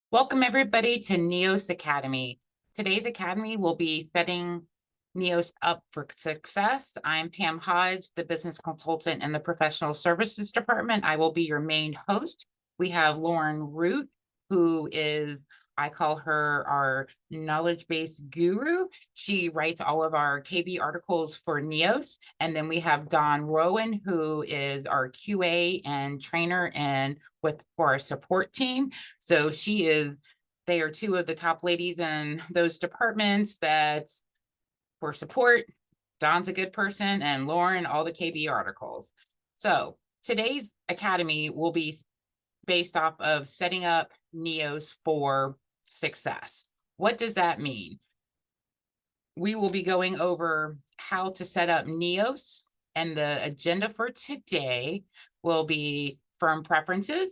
Welcome everybody to NEOS Academy. Today's Academy will be setting NEOS up for success. I'm Pam Hodge, the business consultant in the professional services department. I will be your main host. We have Lauren Root, who is, I call her our knowledge-based guru. She writes all of our KB articles for NEOS. And then we have Dawn Rowan, who is our QA and trainer and for our support team. So they are two of the top ladies in those departments that for support. Dawn's a good person, and Lauren, all the KB articles. So today's academy will be based off of setting up NEOS for success. What does that mean? We will be going over how to set up NEOS, and the agenda for today will be firm preferences,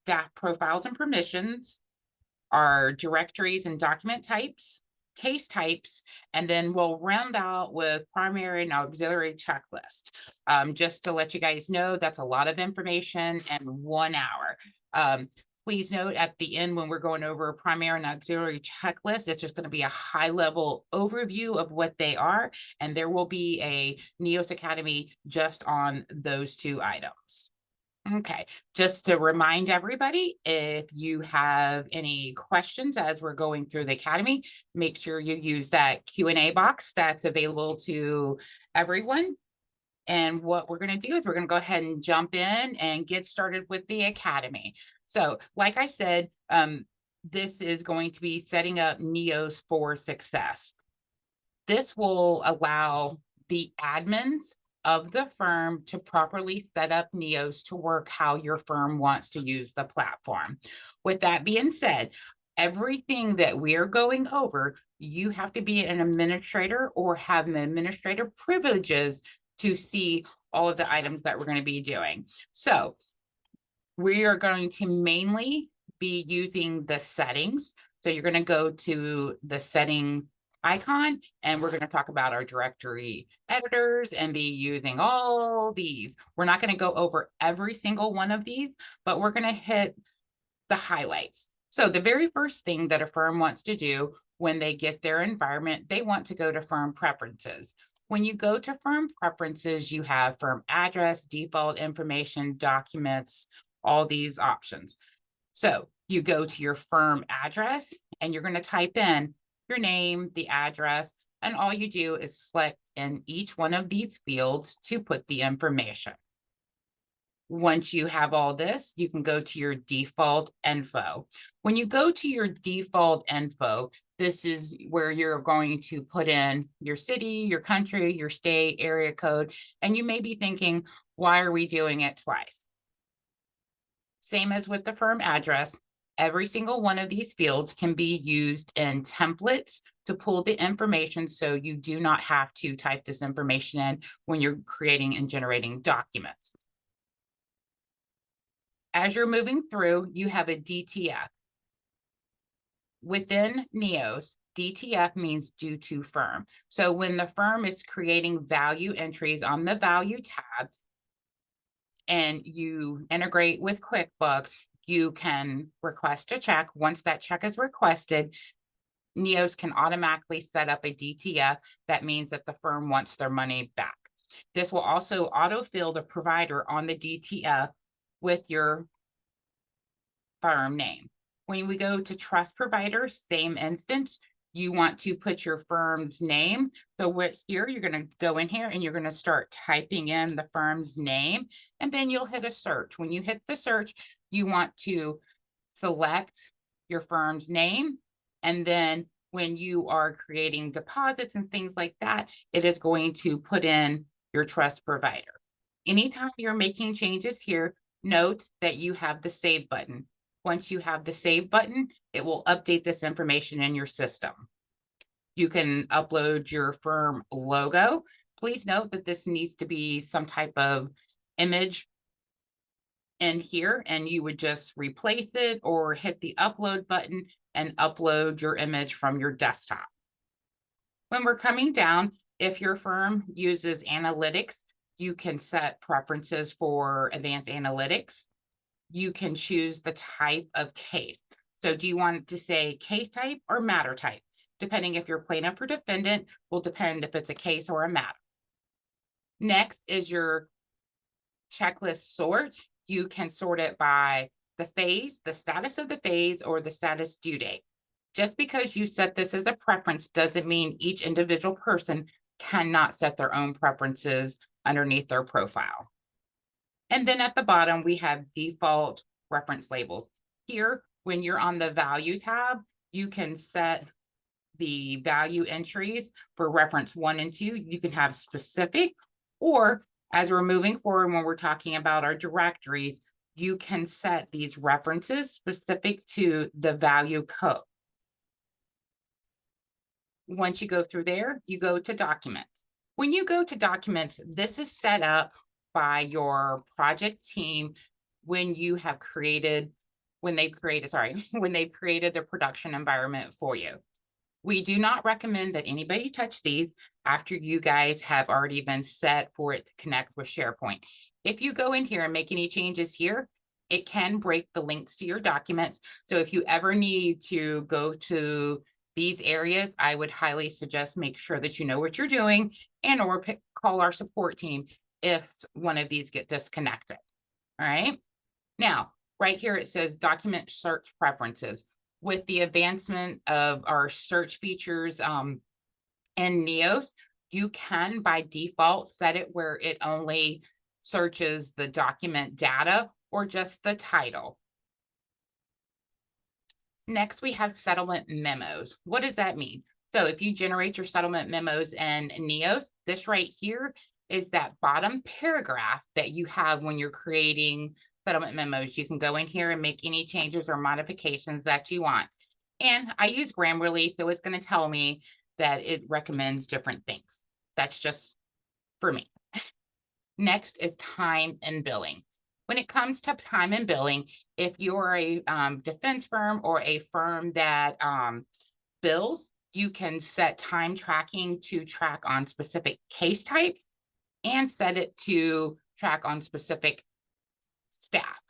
staff profiles and permissions, our directories and document types, case types, and then we'll round out with primary and auxiliary checklist. Just to let you guys know, that's a lot of information in 1 hour. Please note at the end when we're going over primary and auxiliary checklist, it's just going to be a high level overview of what they are, and there will be a NEOS Academy just on those two items. Okay, just to remind everybody, if you have any questions as we're going through the academy, make sure you use that Q&A box that's available to everyone. And what we're going to do is we're going to go ahead and jump in and get started with the academy. So, like I said, this is going to be setting up NEOS for success. This will allow the admins of the firm to properly set up NEOS to work how your firm wants to use the platform. With that being said, everything that we are going over, you have to be an administrator or have administrator privileges to see all of the items that we're going to be doing. So we are going to mainly be using the settings. So you're going to go to the setting icon, and we're going to talk about our directory editors and be using all these. We're not going to go over every single one of these, but we're going to hit the highlights. So the very first thing that a firm wants to do when they get their environment, they want to go to firm preferences. When you go to firm preferences, you have firm address, default information, documents, all these options. So you go to your firm address and you're going to type in your name, the address, and all you do is select in each one of these fields to put the information. Once you have all this, you can go to your default info. When you go to your default info, this is where you're going to put in your city, your country, your state, area code, and you may be thinking, why are we doing it twice? Same as with the firm address, every single one of these fields can be used in templates to pull the information so you do not have to type this information in when you're creating and generating documents. As you're moving through, you have a DTF. Within NEOS, DTF means due to firm. So when the firm is creating value entries on the value tab and you integrate with QuickBooks, you can request a check. Once that check is requested, NEOS can automatically set up a DTF. That means that the firm wants their money back. This will also autofill the provider on the DTF with your firm name. When we go to trust providers, same instance, you want to put your firm's name. So what here, you're going to go in here and you're going to start typing in the firm's name, and then you'll hit a search. When you hit the search, you want to select your firm's name. And then when you are creating deposits and things like that, it is going to put in your trust provider. Anytime you're making changes here, note that you have the save button. Once you have the save button, it will update this information in your system. You can upload your firm logo. Please note that this needs to be some type of image in here, and you would just replace it or hit the upload button and upload your image from your desktop. When we're coming down, if your firm uses analytics, you can set preferences for advanced analytics. You can choose the type of case. So do you want it to say case type or matter type? Depending if you're plaintiff or defendant will depend if it's a case or a matter. Next is your checklist sort. You can sort it by the phase, the status of the phase, or the status due date. Just because you set this as a preference doesn't mean each individual person cannot set their own preferences underneath their profile. And then at the bottom, we have default reference labels. Here, when you're on the value tab, you can set the value entries for reference 1 and 2. You can have specific, or as we're moving forward, when we're talking about our directories, you can set these references specific to the value code. Once you go through there, you go to documents. When you go to documents, this is set up by your project team when you have created, when they've created the production environment for you. We do not recommend that anybody touch these after you guys have already been set for it to connect with SharePoint. If you go in here and make any changes here, it can break the links to your documents. So if you ever need to go to these areas, I would highly suggest make sure that you know what you're doing and or call our support team if one of these get disconnected. All right. Now, right here, it says document search preferences. With the advancement of our search features in Neos, you can by default set it where it only searches the document data or just the title. Next, we have settlement memos. What does that mean? So if you generate your settlement memos in Neos, this right here is that bottom paragraph that you have when you're creating settlement memos. You can go in here and make any changes or modifications that you want. And I use Grammarly, so it's going to tell me that it recommends different things. That's just for me. Next is time and billing. When it comes to time and billing, if you're a defense firm or a firm that bills, you can set time tracking to track on specific case types and set it to track on specific staff.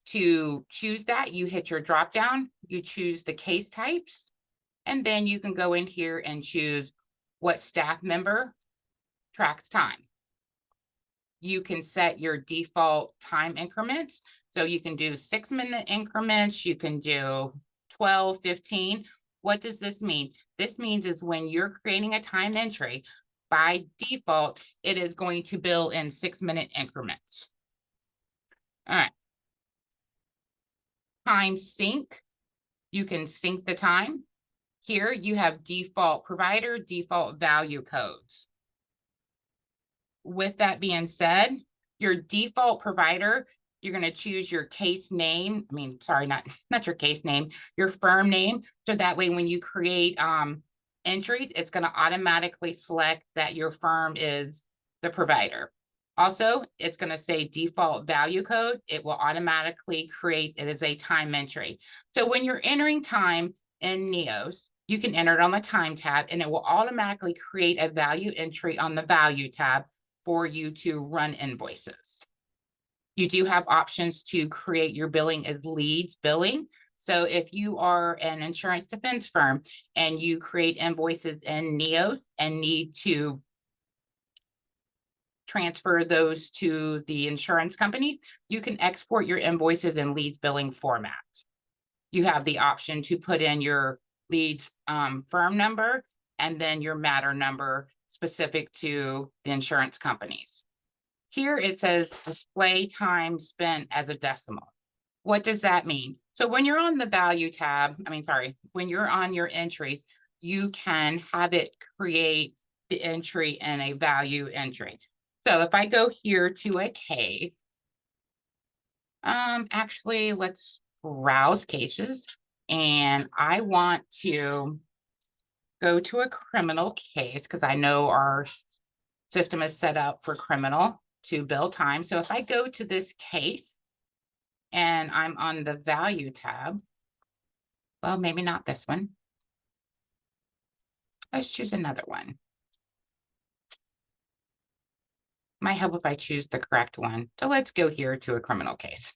To choose that, you hit your drop down, you choose the case types, and then you can go in here and choose what staff member tracks time. You can set your default time increments. So you can do 6-minute increments, you can do 12, 15. What does this mean? This means is when you're creating a time entry, by default, it is going to bill in 6-minute increments. All right. Time sync, you can sync the time. Here you have default provider, default value codes. With that being said, your default provider, you're going to choose your case name. I mean, sorry, not your case name, your firm name. So that way, when you create entries, it's going to automatically select that your firm is the provider. Also, it's going to say default value code. It will automatically create it as a time entry. So when you're entering time in Neos, you can enter it on the time tab and it will automatically create a value entry on the value tab for you to run invoices. You do have options to create your billing as leads billing. So if you are an insurance defense firm and you create invoices in Neos and need to transfer those to the insurance company, you can export your invoices in leads billing format. You have the option to put in your leads firm number and then your matter number specific to the insurance companies. Here it says display time spent as a decimal. What does that mean? So when you're on the value tab, when you're on your entries, you can have it create the entry in a value entry. So if I go here to a case, actually let's browse cases, and I want to go to a criminal case because I know our system is set up for criminal to bill time. So if I go to this case and I'm on the value tab, well, maybe not this one. Let's choose another one. Might help if I choose the correct one. So let's go here to a criminal case.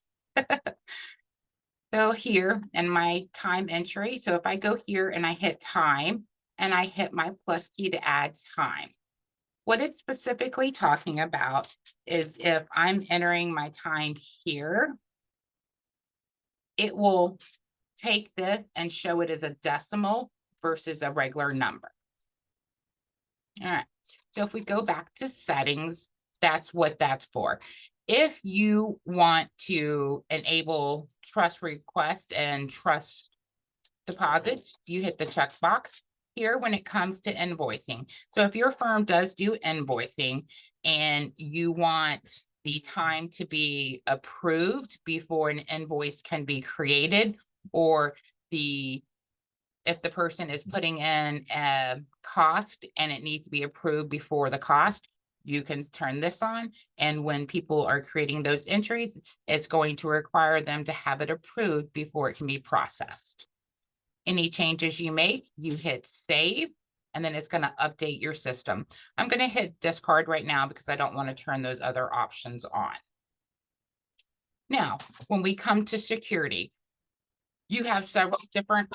So here in my time entry, so if I go here and I hit time and I hit my plus key to add time, what it's specifically talking about is if I'm entering my time here, it will take this and show it as a decimal versus a regular number. All right. So if we go back to settings, that's what that's for. If you want to enable trust request and trust deposits, you hit the checkbox here when it comes to invoicing. So if your firm does do invoicing and you want the time to be approved before an invoice can be created, or the if the person is putting in a cost and it needs to be approved before the cost, you can turn this on. And when people are creating those entries, it's going to require them to have it approved before it can be processed. Any changes you make, you hit save, and then it's going to update your system. I'm going to hit discard right now because I don't want to turn those other options on. Now, when we come to security, you have several different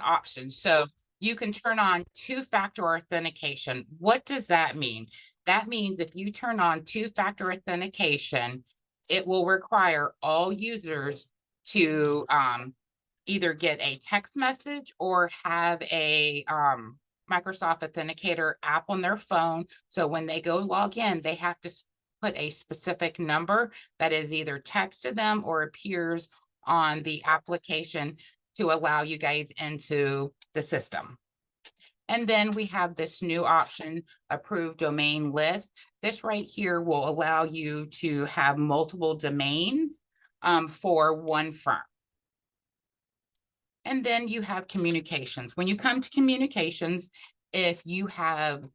options. So you can turn on two-factor authentication. What does that mean? That means if you turn on two-factor authentication, it will require all users to either get a text message or have a Microsoft Authenticator app on their phone. So when they go log in, they have to put a specific number that is either text to them or appears on the application to allow you guys into the system. And then we have this new option, approved domain list. This right here will allow you to have multiple domain for one firm. And then you have communications. When you come to communications, if you have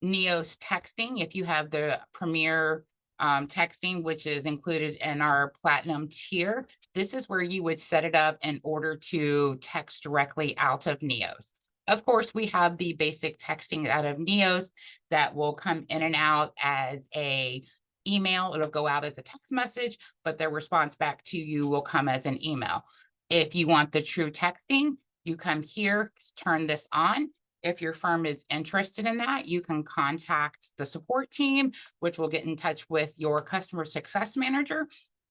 Neos texting, if you have the Premier texting, which is included in our platinum tier, this is where you would set it up in order to text directly out of Neos. Of course, we have the basic texting out of Neos that will come in and out as a email. It'll go out as a text message, but the response back to you will come as an email. If you want the true texting, you come here, turn this on. If your firm is interested in that, you can contact the support team, which will get in touch with your customer success manager.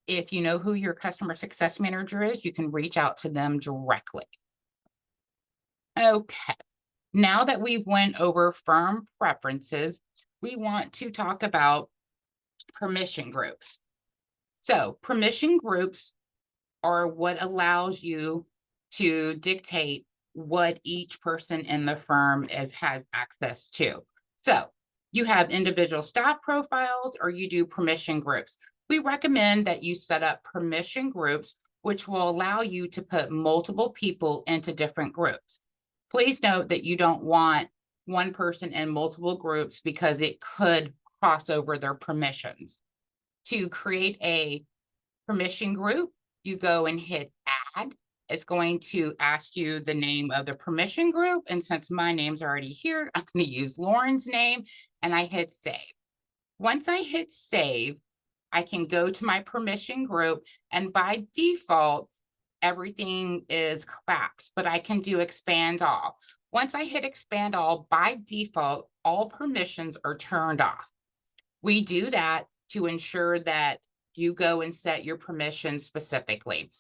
If you know who your customer success manager is, you can reach out to them directly. Okay, now that we went over firm preferences, we want to talk about permission groups. So permission groups are what allows you to dictate what each person in the firm has access to. So you have individual staff profiles or you do permission groups. We recommend that you set up permission groups, which will allow you to put multiple people into different groups. Please note that you don't want one person in multiple groups because it could cross over their permissions. To create a permission group, you go and hit add. It's going to ask you the name of the permission group. And since my name's already here, I'm going to use Lauren's name and I hit save. Once I hit save, I can go to my permission group and by default, everything is collapsed, but I can do expand all. Once I hit expand all, by default, all permissions are turned off. We do that to ensure that you go and set your permissions specifically.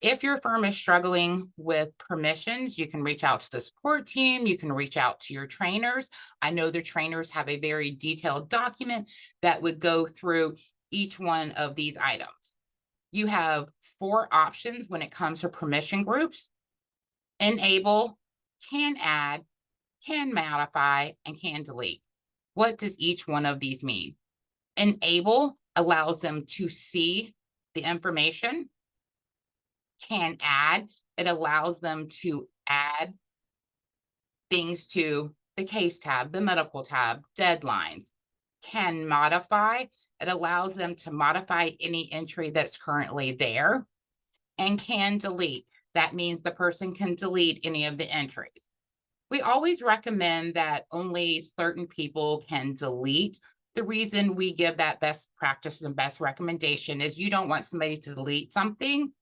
If your firm is struggling with permissions, you can reach out to the support team. You can reach out to your trainers. I know the trainers have a very detailed document that would go through each one of these items. You have 4 options when it comes to permission groups: enable, can add, can modify, and can delete. What does each one of these mean? Enable allows them to see the information. Can add, it allows them to add things to the case tab, the medical tab, deadlines. Can modify, it allows them to modify any entry that's currently there. And can delete, that means the person can delete any of the entries. We always recommend that only certain people can delete The reason we give that best practice and best recommendation is you don't want somebody to delete something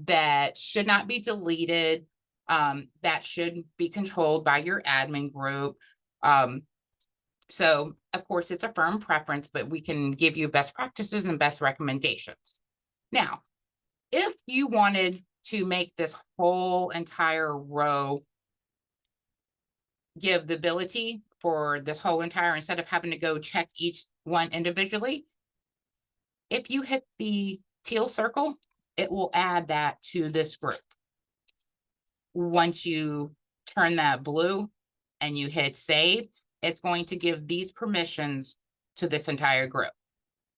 that should not be deleted, that should be controlled by your admin group. So of course it's a firm preference, but we can give you best practices and best recommendations. Now, if you wanted to make this whole entire row give the ability for this whole entire, instead of having to go check each one individually, if you hit the teal circle, it will add that to this group. Once you turn that blue and you hit save, it's going to give these permissions to this entire group.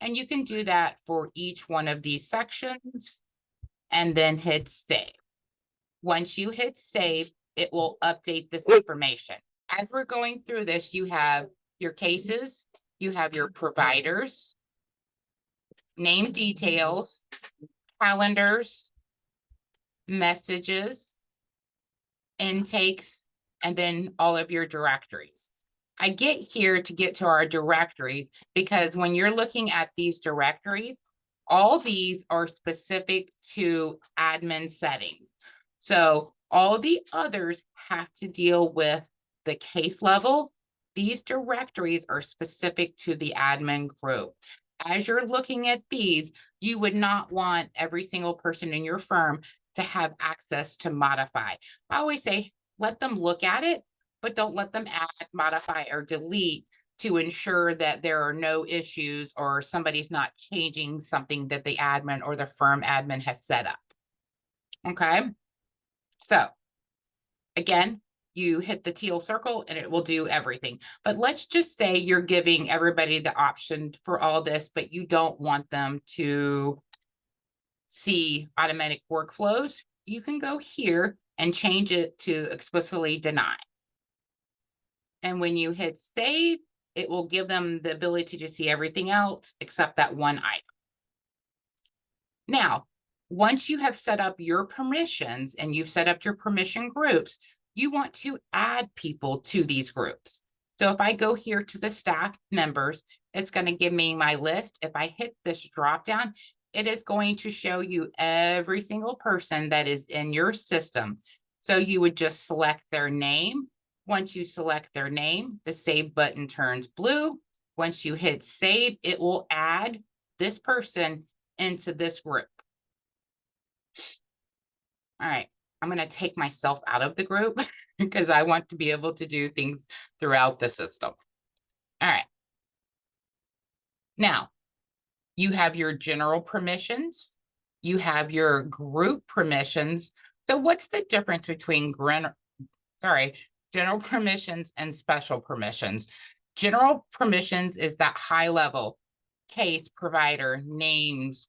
And you can do that for each one of these sections and then hit save. Once you hit save, it will update this information. As we're going through this, you have your cases, you have your providers, name details, calendars, messages, intakes, and then all of your directories. I get here to get to our directory because when you're looking at these directories, all these are specific to admin settings. So all the others have to deal with the case level. These directories are specific to the admin group. As you're looking at these, you would not want every single person in your firm to have access to modify. I always say, let them look at it, but don't let them add, modify, or delete to ensure that there are no issues or somebody's not changing something that the admin or the firm admin has set up. Okay. So again, you hit the teal circle and it will do everything. But let's just say you're giving everybody the option for all this, but you don't want them to see automatic workflows. You can go here and change it to explicitly deny. And when you hit save, it will give them the ability to see everything else except that one item. Now, once you have set up your permissions and you've set up your permission groups, you want to add people to these groups. So if I go here to the staff members, it's going to give me my list. If I hit this drop down, it is going to show you every single person that is in your system. So you would just select their name. Once you select their name, the save button turns blue. Once you hit save, it will add this person into this group. All right, I'm going to take myself out of the group because I want to be able to do things throughout the system. All right. Now, you have your general permissions. You have your group permissions. So what's the difference between general permissions and special permissions? General permissions is that high level case, provider, names,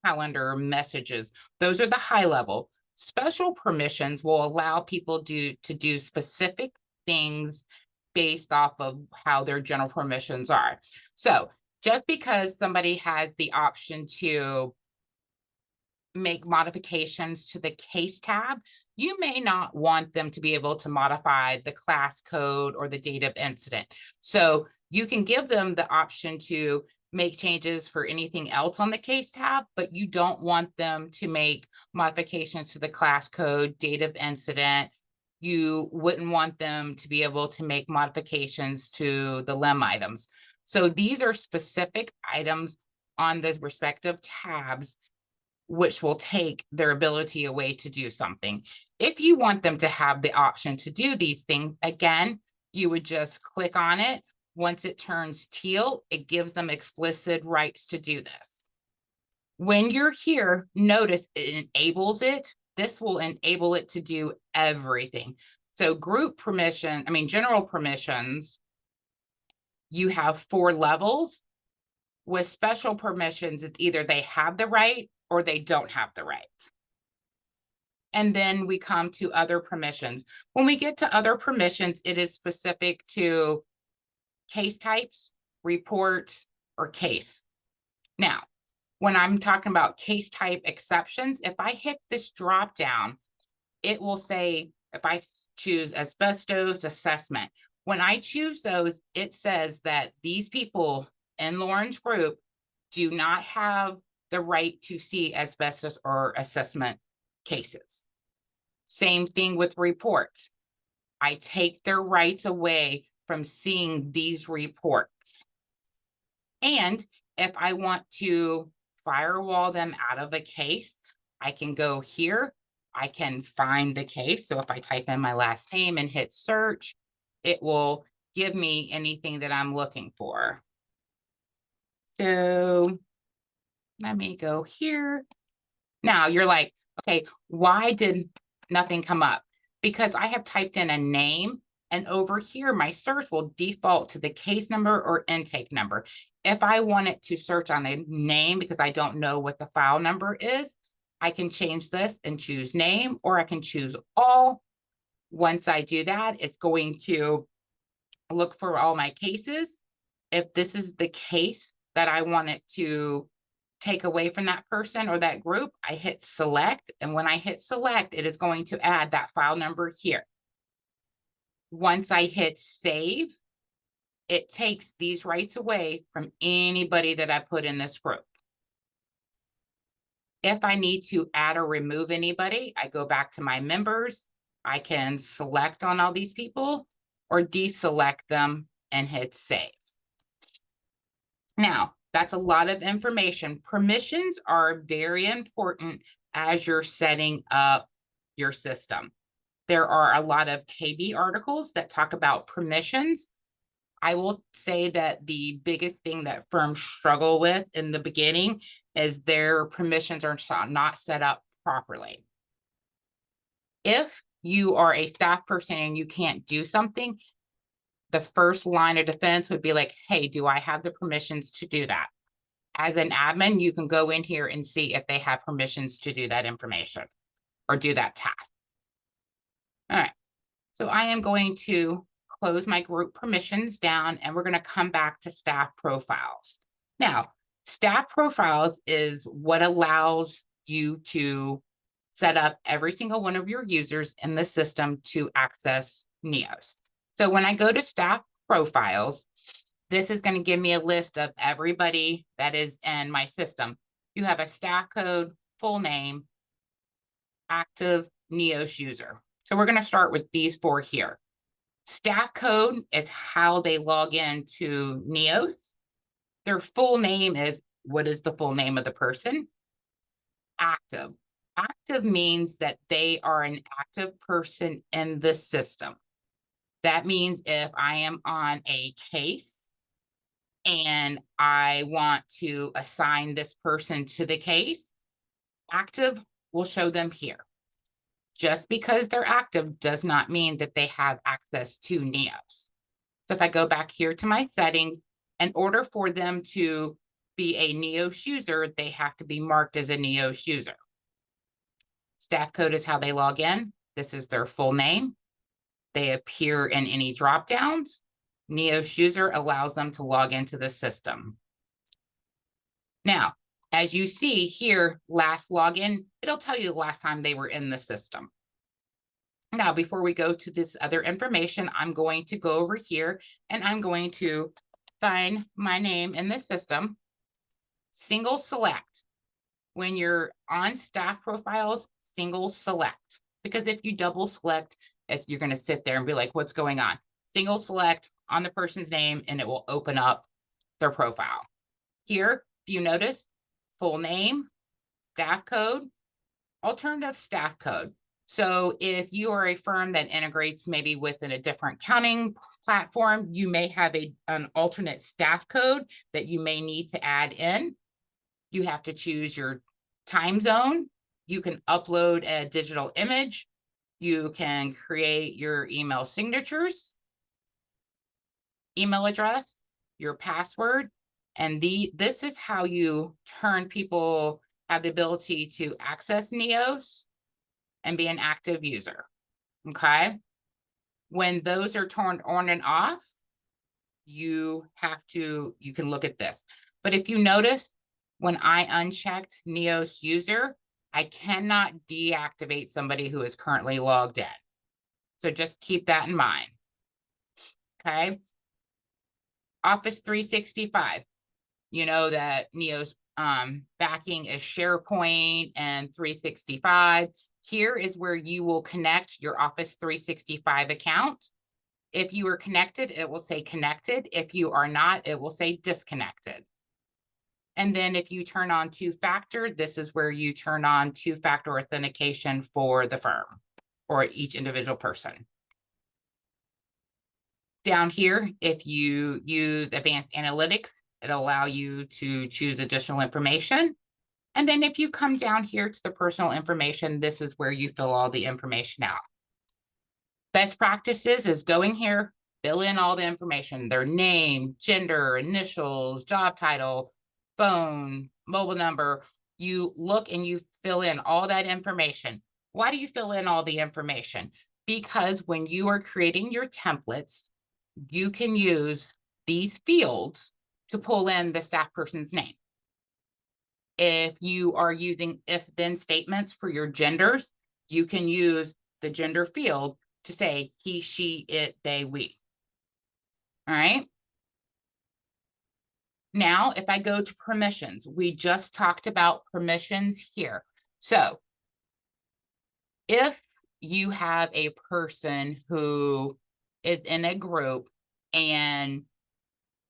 calendar, messages. Those are the high level. Special permissions will allow people to do specific things based off of how their general permissions are. So just because somebody has the option to make modifications to the case tab, you may not want them to be able to modify the class code or the date of incident. So you can give them the option to make changes for anything else on the case tab, but you don't want them to make modifications to the class code, date of incident. You wouldn't want them to be able to make modifications to the LEM items. So these are specific items on the respective tabs which will take their ability away to do something. If you want them to have the option to do these things, again, you would just click on it. Once it turns teal, it gives them explicit rights to do this. When you're here, notice it enables it. This will enable it to do everything. So general permissions, you have 4 levels. With special permissions, it's either they have the right or they don't have the right. And then we come to other permissions. When we get to other permissions, it is specific to case types, reports, or case. Now, when I'm talking about case type exceptions, if I hit this drop down, it will say, if I choose asbestos assessment, When I choose those, it says that these people in Lauren's group do not have the right to see asbestos or assessment cases. Same thing with reports. I take their rights away from seeing these reports. And if I want to firewall them out of a case, I can go here. I can find the case. So if I type in my last name and hit search, it will give me anything that I'm looking for. So let me go here. Now you're like, okay, why did nothing come up? Because I have typed in a name, and over here, my search will default to the case number or intake number. If I wanted to search on a name because I don't know what the file number is, I can change this and choose name, or I can choose all. Once I do that, it's going to look for all my cases. If this is the case that I wanted to take away from that person or that group, I hit select. And when I hit select, it is going to add that file number here. Once I hit save, it takes these rights away from anybody that I put in this group. If I need to add or remove anybody, I go back to my members. I can select on all these people or deselect them and hit save. Now, that's a lot of information. Permissions are very important as you're setting up your system. There are a lot of KB articles that talk about permissions. I will say that the biggest thing that firms struggle with in the beginning is their permissions are not set up properly. If you are a staff person and you can't do something, the first line of defense would be like, hey, do I have the permissions to do that? As an admin, you can go in here and see if they have permissions to do that information or do that task. All right, so I am going to close my group permissions down, and we're going to come back to staff profiles. Now, staff profiles is what allows you to set up every single one of your users in the system to access Neos. So when I go to staff profiles, this is going to give me a list of everybody that is in my system. You have a staff code, full name, active Neos user. So we're going to start with these four here. Staff code is how they log into Neos. Their full name is, what is the full name of the person? Active. Active means that they are an active person in the system. That means if I am on a case and I want to assign this person to the case, active will show them here. Just because they're active does not mean that they have access to Neos. So if I go back here to my settings, in order for them to be a Neos user, they have to be marked as a Neos user. Staff code is how they log in. This is their full name. They appear in any dropdowns. Neos user allows them to log into the system. Now, as you see here, last login, it'll tell you the last time they were in the system. Now, before we go to this other information, I'm going to go over here and I'm going to find my name in the system, single select. When you're on staff profiles, single select, because if you double select, you're going to sit there and be like, what's going on? Single select on the person's name and it will open up their profile. Here, if you notice, full name, staff code, alternative staff code. So if you are a firm that integrates maybe within a different accounting platform, you may have an alternate staff code that you may need to add in. You have to choose your time zone. You can upload a digital image. You can create your email signatures, email address, your password, and this is how you turn people have the ability to access Neos and be an active user. Okay. When those are turned on and off, you can look at this. But if you notice, when I unchecked Neos user, I cannot deactivate somebody who is currently logged in. So just keep that in mind. Okay. Office 365. You know that Neo's backing is SharePoint and 365. Here is where you will connect your Office 365 account. If you are connected, it will say connected. If you are not, it will say disconnected. And then if you turn on two-factor, this is where you turn on two-factor authentication for the firm or each individual person. Down here, if you use advanced analytics, it'll allow you to choose additional information. And then if you come down here to the personal information, this is where you fill all the information out. Best practices is going here, fill in all the information, their name, gender, initials, job title, phone, mobile number. You look and you fill in all that information. Why do you fill in all the information? Because when you are creating your templates, you can use these fields to pull in the staff person's name. If you are using if-then statements for your genders, you can use the gender field to say he, she, it, they, we. All right. Now, if I go to permissions, we just talked about permissions here. So if you have a person who is in a group and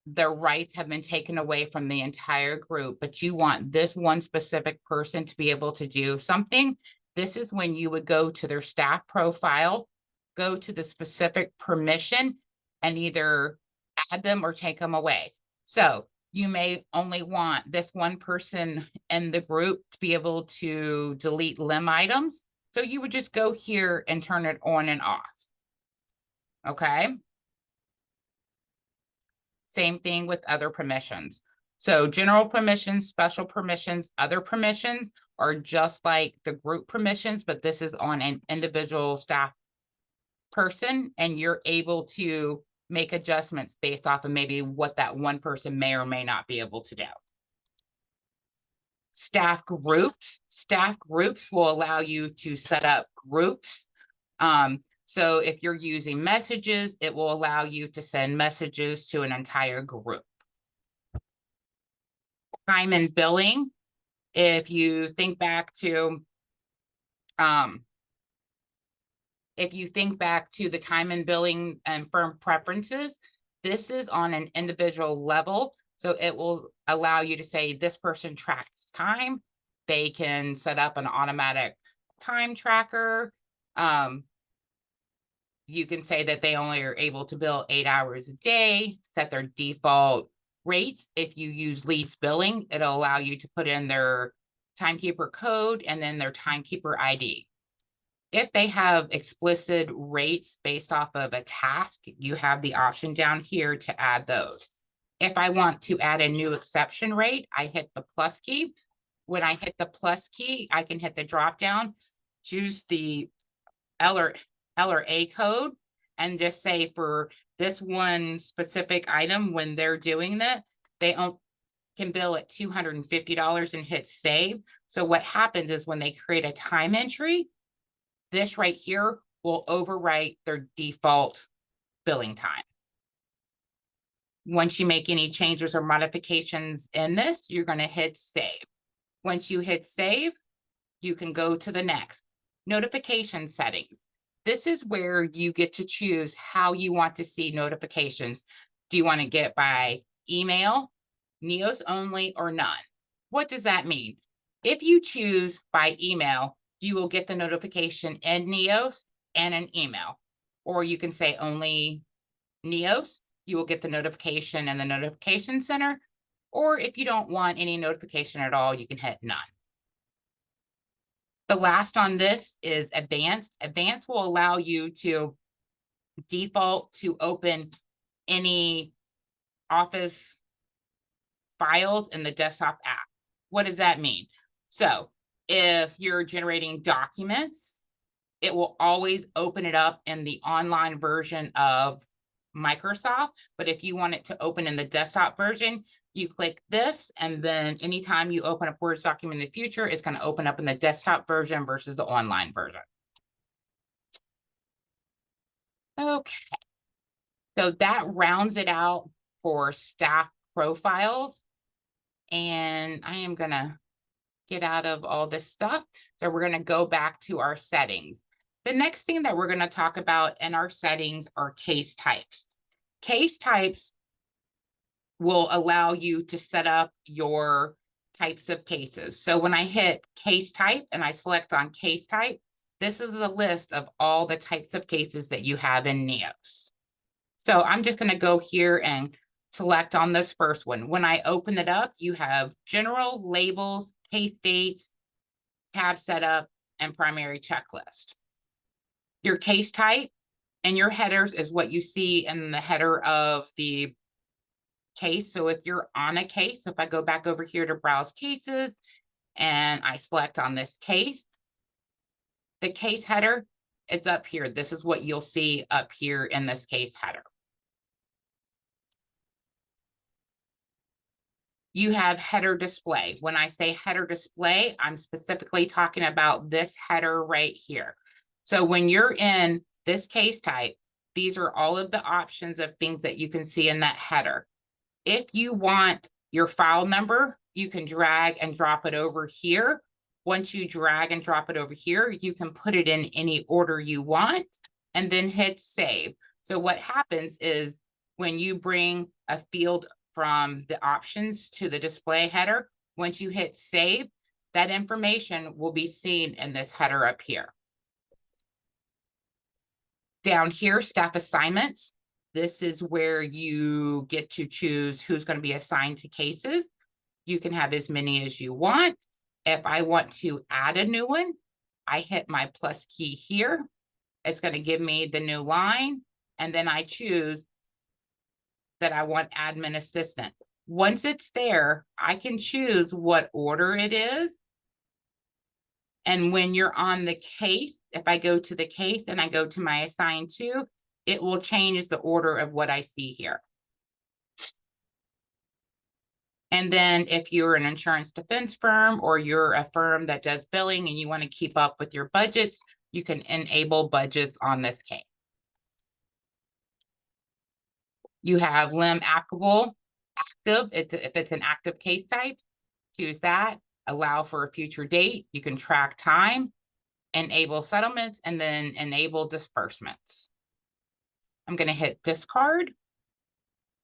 their rights have been taken away from the entire group, but you want this one specific person to be able to do something, this is when you would go to their staff profile, go to the specific permission, and either add them or take them away. So you may only want this one person in the group to be able to delete limb items. So you would just go here and turn it on and off. Okay. Same thing with other permissions. So general permissions, special permissions, other permissions are just like the group permissions, but this is on an individual staff person, and you're able to make adjustments based off of maybe what that one person may or may not be able to do. Staff groups will allow you to set up groups. So if you're using messages, it will allow you to send messages to an entire group. Time and billing, if you think back to the time and billing and firm preferences, this is on an individual level. So it will allow you to say this person tracks time. They can set up an automatic time tracker. You can say that they only are able to bill 8 hours a day, set their default rates. If you use leads billing, it'll allow you to put in their timekeeper code and then their timekeeper ID. If they have explicit rates based off of a task, you have the option down here to add those. If I want to add a new exception rate, I hit the plus key. When I hit the plus key, I can hit the drop down, choose the L or A code, and just say for this one specific item, when they're doing that, they can bill at $250 and hit save. So what happens is when they create a time entry, this right here will overwrite their default billing time. Once you make any changes or modifications in this, you're going to hit save. Once you hit save, you can go to the next. Notification setting. This is where you get to choose how you want to see notifications. Do you want to get by email, Neos only, or none? What does that mean? If you choose by email, you will get the notification in Neos and an email. Or you can say only Neos, you will get the notification in the notification center. Or if you don't want any notification at all, you can hit none. The last on this is advanced. Advanced will allow you to default to open any Office files in the desktop app. What does that mean? So if you're generating documents, it will always open it up in the online version of Microsoft. But if you want it to open in the desktop version, you click this, and then anytime you open a Word document in the future, it's going to open up in the desktop version versus the online version. Okay. So that rounds it out for staff profiles. And I am gonna get out of all this stuff. So we're gonna go back to our settings. The next thing that we're gonna talk about in our settings are case types. Case types will allow you to set up your types of cases. So when I hit case type and I select on case type, this is the list of all the types of cases that you have in NEOS. So I'm just going to go here and select on this first one. When I open it up, you have general, labels, case dates, tab setup, and primary checklist. Your case type and your headers is what you see in the header of the case. So if you're on a case, if I go back over here to browse cases and I select on this case, the case header, it's up here. This is what you'll see up here in this case header. You have header display. When I say header display, I'm specifically talking about this header right here. So when you're in this case type, these are all of the options of things that you can see in that header. If you want your file number, you can drag and drop it over here. Once you drag and drop it over here, you can put it in any order you want and then hit save. So what happens is when you bring a field from the options to the display header, once you hit save, that information will be seen in this header up here. Down here, staff assignments. This is where you get to choose who's going to be assigned to cases. You can have as many as you want. If I want to add a new one, I hit my plus key here. It's going to give me the new line, and then I choose that I want admin assistant. Once it's there, I can choose what order it is. And when you're on the case, if I go to the case and I go to my assigned to, it will change the order of what I see here. And then if you're an insurance defense firm or you're a firm that does billing and you want to keep up with your budgets, you can enable budgets on this case. You have limb applicable, active. If it's an active case type, choose that. Allow for a future date. You can track time, enable settlements, and then enable disbursements. I'm going to hit discard.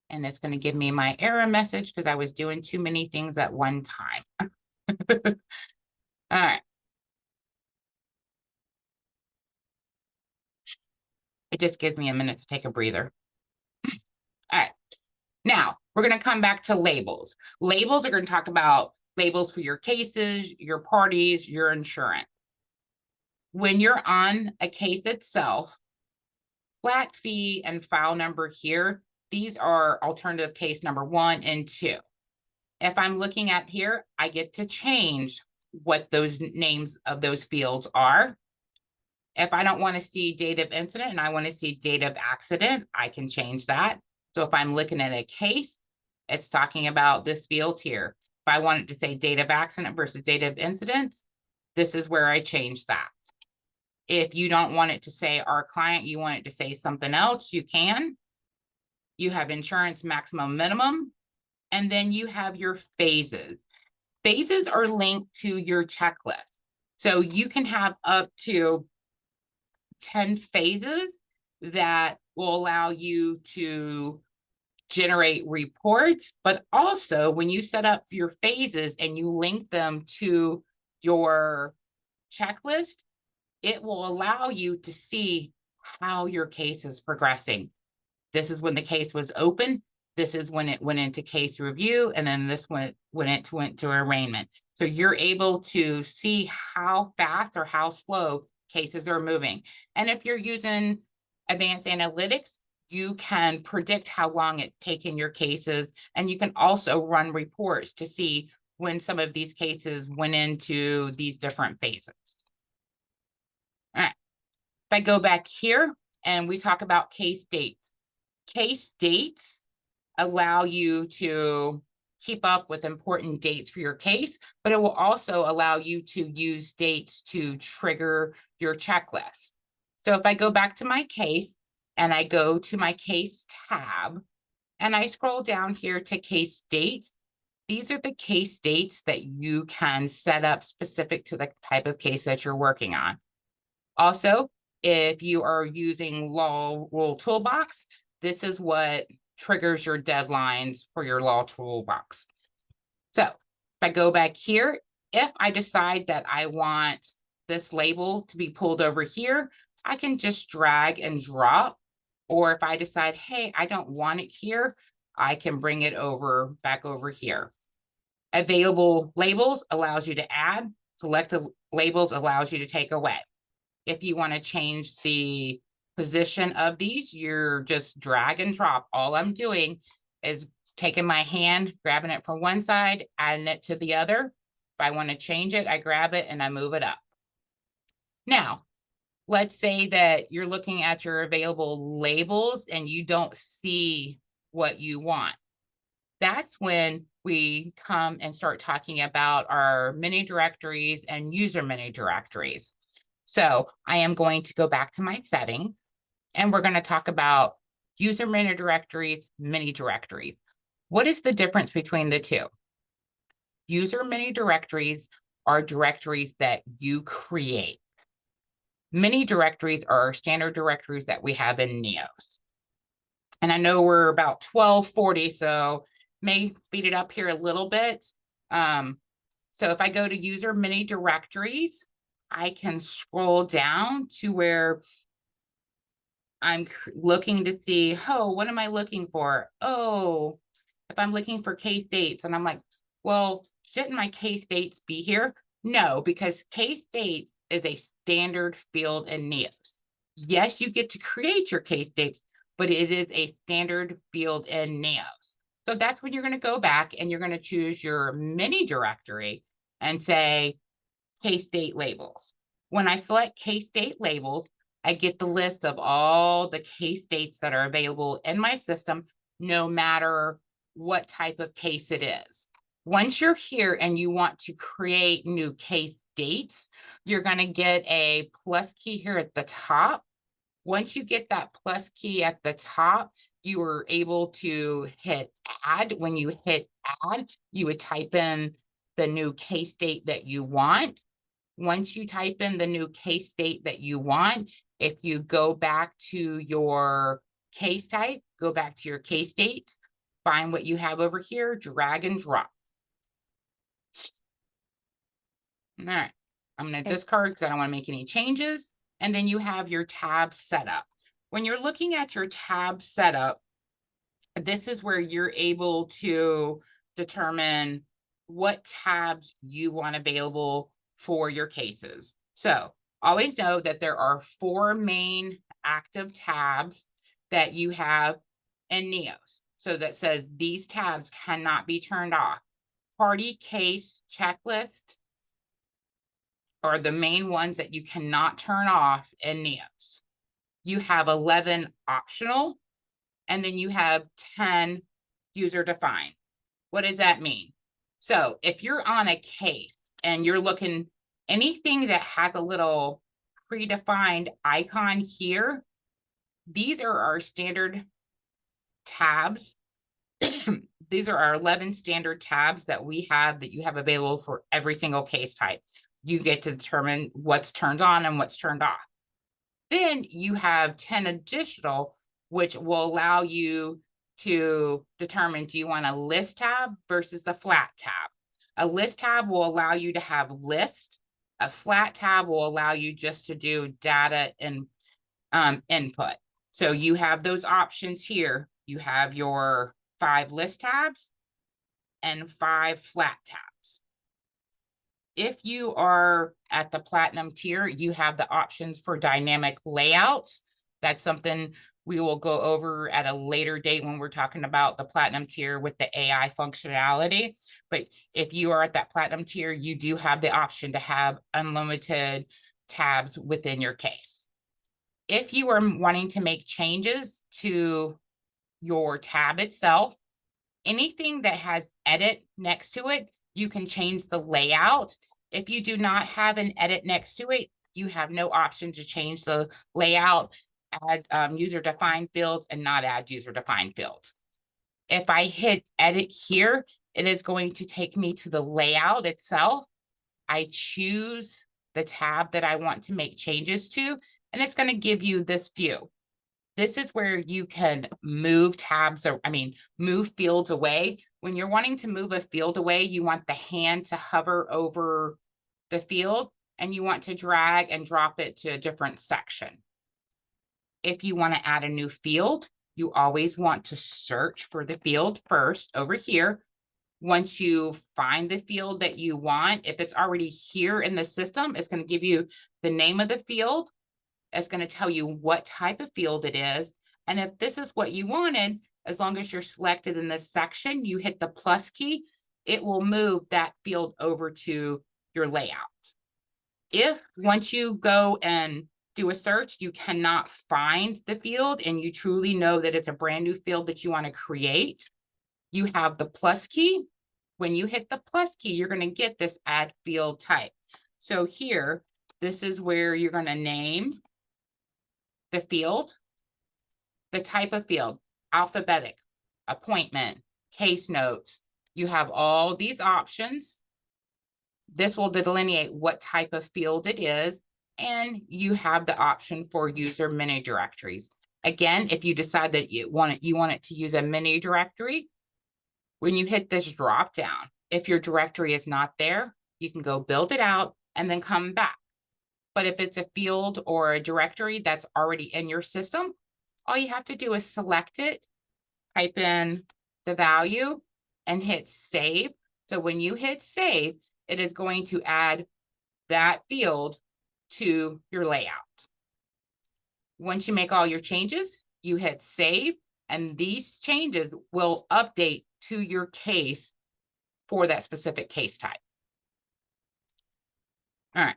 And it's going to give me my error message because I was doing too many things at one time. All right. It just gives me a minute to take a breather. All right. Now, we're going to come back to labels. Labels are going to talk about labels for your cases, your parties, your insurance. When you're on a case itself, flat fee and file number here, these are alternative case number 1 and 2. If I'm looking at here, I get to change what those names of those fields are. If I don't want to see date of incident and I want to see date of accident, I can change that. So if I'm looking at a case, it's talking about this field here. If I wanted to say date of accident versus date of incident, this is where I change that. If you don't want it to say our client, you want it to say something else, you can. You have insurance maximum minimum, and then you have your phases. Phases are linked to your checklist. So you can have up to 10 phases that will allow you to generate reports, but also when you set up your phases and you link them to your checklist, it will allow you to see how your case is progressing. This is when the case was open. This is when it went into case review. And then this went to arraignment. So you're able to see how fast or how slow cases are moving. And if you're using advanced analytics, you can predict how long it's taken your cases. And you can also run reports to see when some of these cases went into these different phases. All right. If I go back here and we talk about case dates. Case dates allow you to keep up with important dates for your case, but it will also allow you to use dates to trigger your checklist. So if I go back to my case, and I go to my case tab, and I scroll down here to case dates. These are the case dates that you can set up specific to the type of case that you're working on. Also, if you are using Law Rule Toolbox, this is what triggers your deadlines for your Law Toolbox. So if I go back here, if I decide that I want this label to be pulled over here, I can just drag and drop. Or if I decide, hey, I don't want it here, I can bring it over back over here. Available labels allows you to add. Selected labels allows you to take away. If you want to change the position of these, you're just drag and drop. All I'm doing is taking my hand, grabbing it from one side, adding it to the other. If I want to change it, I grab it and I move it up. Now, let's say that you're looking at your available labels and you don't see what you want. That's when we come and start talking about our mini directories and user mini directories. So I am going to go back to my setting, and we're going to talk about user mini directories, mini directories. What is the difference between the two? User mini directories are directories that you create. Mini directories are standard directories that we have in Neos. And I know we're about 12:40, so may speed it up here a little bit. So if I go to user mini directories, I can scroll down to where I'm looking to see, oh, what am I looking for? Oh, if I'm looking for case dates, and I'm like, well, shouldn't my case dates be here? No, because case date is a standard field in Neos. Yes, you get to create your case dates, but it is a standard field in Neos. So that's when you're going to go back and you're going to choose your mini directory and say case date labels. When I select case date labels, I get the list of all the case dates that are available in my system, no matter what type of case it is. Once you're here and you want to create new case dates, you're going to get a plus key here at the top. Once you get that plus key at the top, you are able to hit add. When you hit add, you would type in the new case date that you want. Once you type in the new case date that you want, if you go back to your case type, go back to your case date, find what you have over here, drag and drop. All right, I'm going to discard because I don't want to make any changes. And then you have your tab setup. When you're looking at your tab setup, this is where you're able to determine what tabs you want available for your cases. So always know that there are 4 main active tabs that you have in Neos. So that says these tabs cannot be turned off. Party case checklist are the main ones that you cannot turn off in Neos. You have 11 optional, and then you have 10 user defined. What does that mean? So if you're on a case and you're looking, anything that has a little predefined icon here, these are our standard tabs. These are our 11 standard tabs that we have that you have available for every single case type. You get to determine what's turned on and what's turned off. Then you have 10 additional, which will allow you to determine, do you want a list tab versus a flat tab? A list tab will allow you to have list. A flat tab will allow you just to do data and input. So you have those options here. You have your 5 list tabs and 5 flat tabs. If you are at the platinum tier, you have the options for dynamic layouts. That's something we will go over at a later date when we're talking about the platinum tier with the AI functionality. But if you are at that platinum tier, you do have the option to have unlimited tabs within your case. If you are wanting to make changes to your tab itself, anything that has edit next to it, you can change the layout. If you do not have an edit next to it, you have no option to change the layout add user-defined fields and not add user-defined fields. If I hit edit here, it is going to take me to the layout itself. I choose the tab that I want to make changes to, and it's going to give you this view. This is where you can move tabs, or move fields away. When you're wanting to move a field away, you want the hand to hover over the field, and you want to drag and drop it to a different section. If you want to add a new field, you always want to search for the field first over here. Once you find the field that you want, if it's already here in the system, it's going to give you the name of the field. It's going to tell you what type of field it is. And if this is what you wanted, as long as you're selected in this section, you hit the plus key, it will move that field over to your layout. If once you go and do a search, you cannot find the field and you truly know that it's a brand new field that you want to create, you have the plus key. When you hit the plus key, you're going to get this add field type. So here, this is where you're going to name the field, the type of field, alphabetic, appointment, case notes. You have all these options. This will delineate what type of field it is, and you have the option for user mini directories. Again, if you decide that you want it to use a mini directory, when you hit this drop down, if your directory is not there, you can go build it out and then come back. But if it's a field or a directory that's already in your system, all you have to do is select it, type in the value, and hit save. So when you hit save, it is going to add that field to your layout. Once you make all your changes, you hit save, and these changes will update to your case for that specific case type. All right,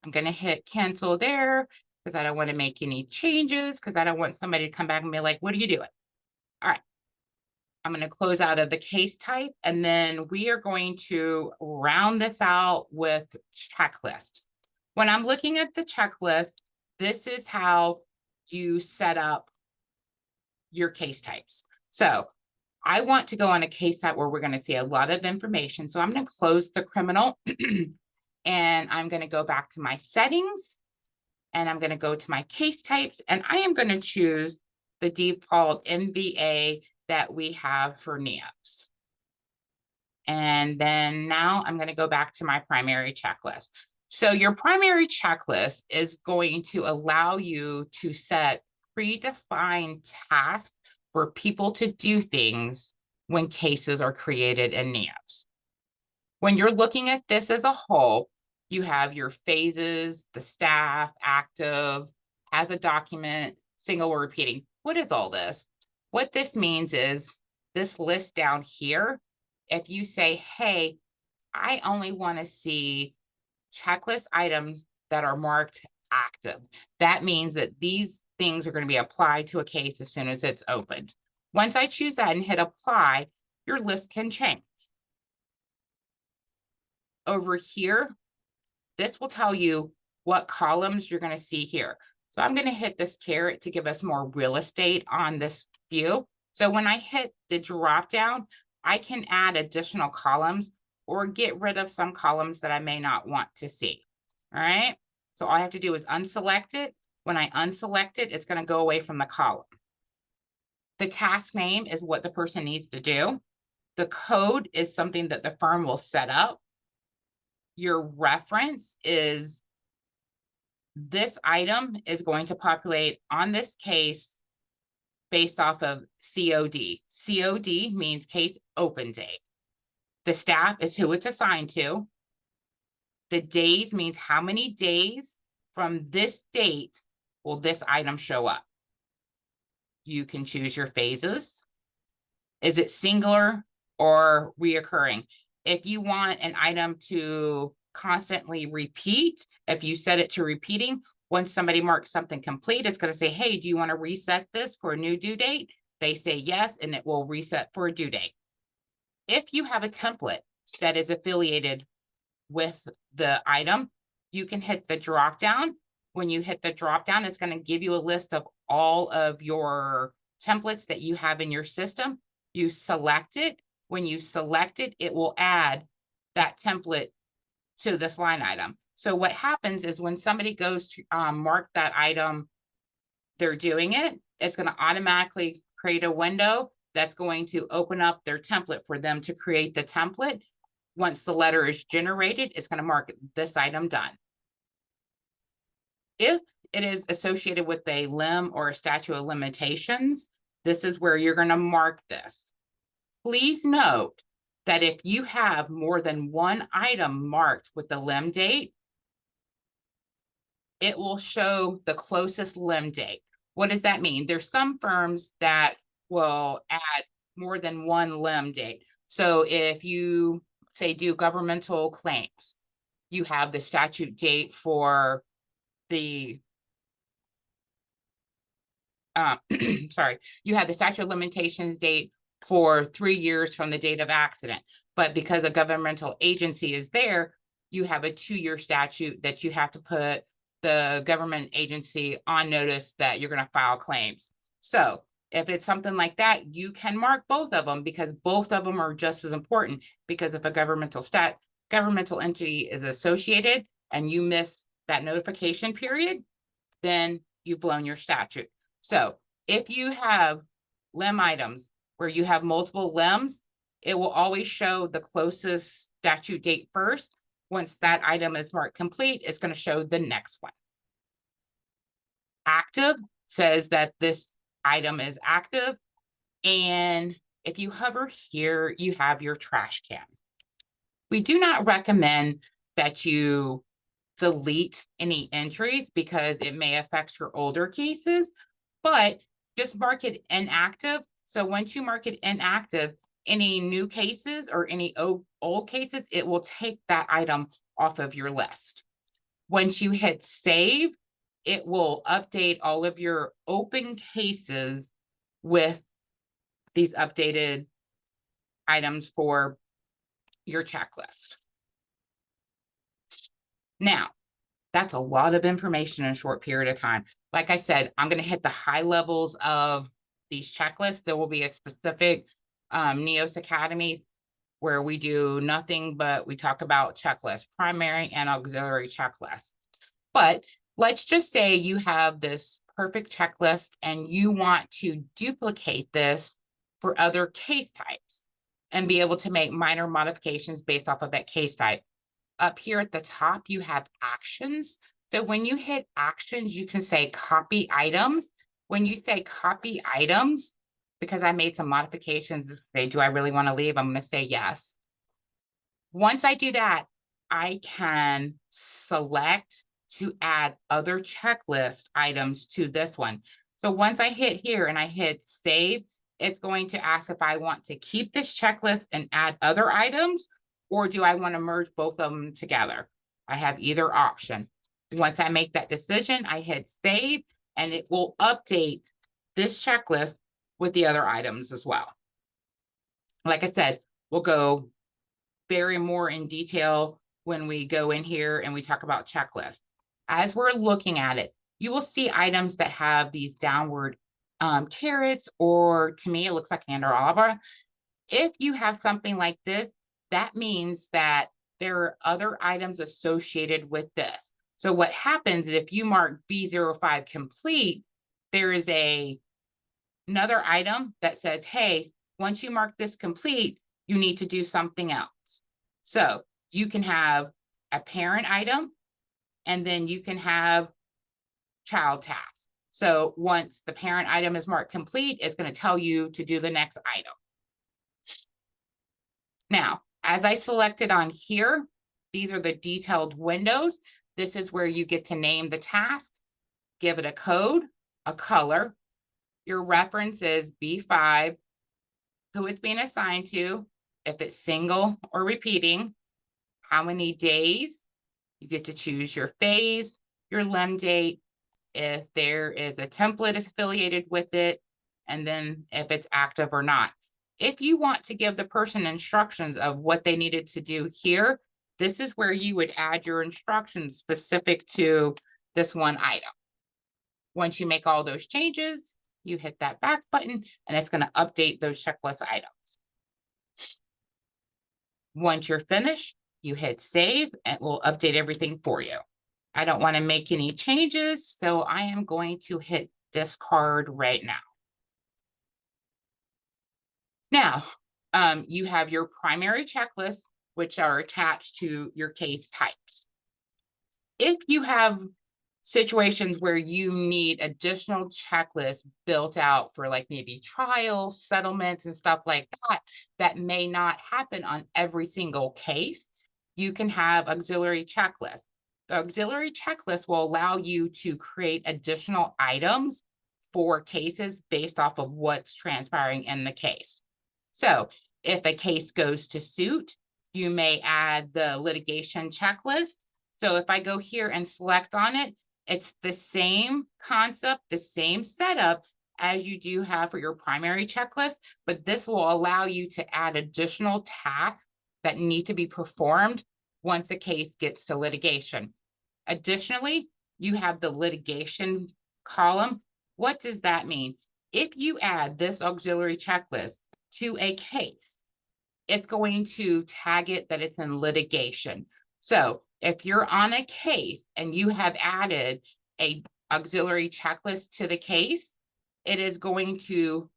I'm going to hit cancel there because I don't want to make any changes, because I don't want somebody to come back and be like, what are you doing? All right, I'm going to close out of the case type, and then we are going to round this out with checklist. When I'm looking at the checklist, this is how you set up your case types. So I want to go on a case type where we're going to see a lot of information. So I'm going to close the criminal and I'm going to go back to my settings, and I'm going to go to my case types, and I am going to choose the default MVA that we have for NEOs. And then now I'm going to go back to my primary checklist. So your primary checklist is going to allow you to set predefined tasks for people to do things when cases are created in NEOs. When you're looking at this as a whole, you have your phases, the staff, active, has a document, single or repeating. What is all this? What this means is this list down here, if you say, hey, I only want to see checklist items that are marked active, that means that these things are going to be applied to a case as soon as it's opened. Once I choose that and hit apply, your list can change. Over here, this will tell you what columns you're going to see here. So I'm going to hit this caret to give us more real estate on this view. So when I hit the drop down, I can add additional columns or get rid of some columns that I may not want to see. All right. So all I have to do is unselect it. When I unselect it, it's going to go away from the column. The task name is what the person needs to do. The code is something that the firm will set up. Your reference is this item is going to populate on this case based off of COD. COD means case open date. The staff is who it's assigned to. The days means how many days from this date will this item show up. You can choose your phases. Is it singular or reoccurring? If you want an item to constantly repeat, if you set it to repeating, once somebody marks something complete, it's going to say, hey, do you want to reset this for a new due date? They say yes, and it will reset for a due date. If you have a template that is affiliated with the item, you can hit the drop down. When you hit the drop down, it's going to give you a list of all of your templates that you have in your system. You select it. When you select it, it will add that template to this line item. So what happens is when somebody goes to mark that item, they're doing it, it's going to automatically create a window that's going to open up their template for them to create the template. Once the letter is generated, it's going to mark this item done. If it is associated with a limb or a statute of limitations, this is where you're going to mark this. Please note that if you have more than one item marked with the limb date, it will show the closest limb date. What does that mean? There's some firms that will add more than one limb date. So if you say do governmental claims, you have the statute date for the sorry, you have the statute of limitations date for 3 years from the date of accident. But because a governmental agency is there, you have a 2-year statute that you have to put the government agency on notice that you're going to file claims. So if it's something like that, you can mark both of them because both of them are just as important. Because if a governmental entity is associated and you missed that notification period, then you've blown your statute. So if you have limb items where you have multiple limbs, it will always show the closest statute date first. Once that item is marked complete, it's going to show the next one. Active says that this item is active. And if you hover here, you have your trash can. We do not recommend that you delete any entries because it may affect your older cases, but just mark it inactive. So once you mark it inactive, any new cases or any old cases, it will take that item off of your list. Once you hit save, it will update all of your open cases with these updated items for your checklist. Now, that's a lot of information in a short period of time. Like I said, I'm going to hit the high levels of these checklists. There will be a specific NEOS Academy where we do nothing but we talk about checklists, primary and auxiliary checklists. But let's just say you have this perfect checklist and you want to duplicate this for other case types and be able to make minor modifications based off of that case type. Up here at the top, you have actions. So when you hit actions, you can say copy items. When you say copy items, because I made some modifications, say, do I really want to leave? I'm going to say yes. Once I do that, I can select to add other checklist items to this one. So once I hit here and I hit save, it's going to ask if I want to keep this checklist and add other items, or do I want to merge both of them together? I have either option. Once I make that decision, I hit save and it will update this checklist with the other items as well. Like I said, we'll go very more in detail when we go in here and we talk about checklists. As we're looking at it, you will see items that have these downward carrots, or to me, it looks like candelabra. If you have something like this, that means that there are other items associated with this. So what happens is if you mark B05 complete, there is another item that says, hey, once you mark this complete, you need to do something else. So you can have a parent item, and then you can have child task. So once the parent item is marked complete, it's going to tell you to do the next item. Now, as I selected on here, these are the detailed windows. This is where you get to name the task, give it a code, a color. Your reference is B5, who it's being assigned to, if it's single or repeating, how many days. You get to choose your phase, your limb date, if there is a template affiliated with it, and then if it's active or not. If you want to give the person instructions of what they needed to do here, this is where you would add your instructions specific to this one item. Once you make all those changes, you hit that back button and it's going to update those checklist items. Once you're finished, you hit save and it will update everything for you. I don't want to make any changes, so I am going to hit discard right now. Now, you have your primary checklist, which are attached to your case types. If you have situations where you need additional checklists built out for like maybe trials, settlements, and stuff like that, that may not happen on every single case, you can have auxiliary checklists. The auxiliary checklist will allow you to create additional items for cases based off of what's transpiring in the case. So if a case goes to suit, you may add the litigation checklist. So if I go here and select on it, it's the same concept, the same setup as you do have for your primary checklist, but this will allow you to add additional tasks that need to be performed once the case gets to litigation. Additionally, you have the litigation column. What does that mean? If you add this auxiliary checklist to a case, it's going to tag it that it's in litigation. So if you're on a case and you have added a auxiliary checklist to the case, it is going to